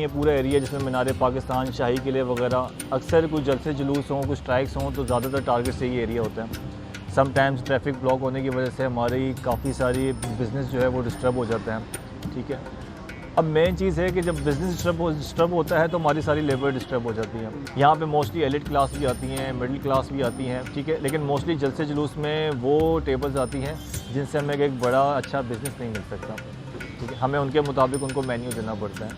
ये पूरा एरिया जिसमें मीनार पाकिस्तान, शाही किले वगैरह, अक्सर कुछ जलसे जुलूस हों, कुछ स्ट्राइक्स हों तो ज़्यादातर टारगेट से ये एरिया होता है। समटाइम्स ट्रैफिक ब्लॉक होने की वजह से हमारी काफ़ी सारी बिज़नेस जो है वो डिस्टर्ब हो जाते हैं, ठीक है। अब मेन चीज़ है कि जब बिज़नेस डिस्टर्ब होता है तो हमारी सारी लेबर डिस्टर्ब हो जाती है। यहाँ पे मोस्टली एलिट क्लास भी आती हैं, मिडिल क्लास भी आती हैं, ठीक है, लेकिन मोस्टली जलसे जुलूस में वो टेबल्स आती हैं जिनसे हमें एक बड़ा अच्छा बिज़नेस नहीं मिल सकता, ठीक है। हमें उनके मुताबिक उनको मेन्यू देना पड़ता है।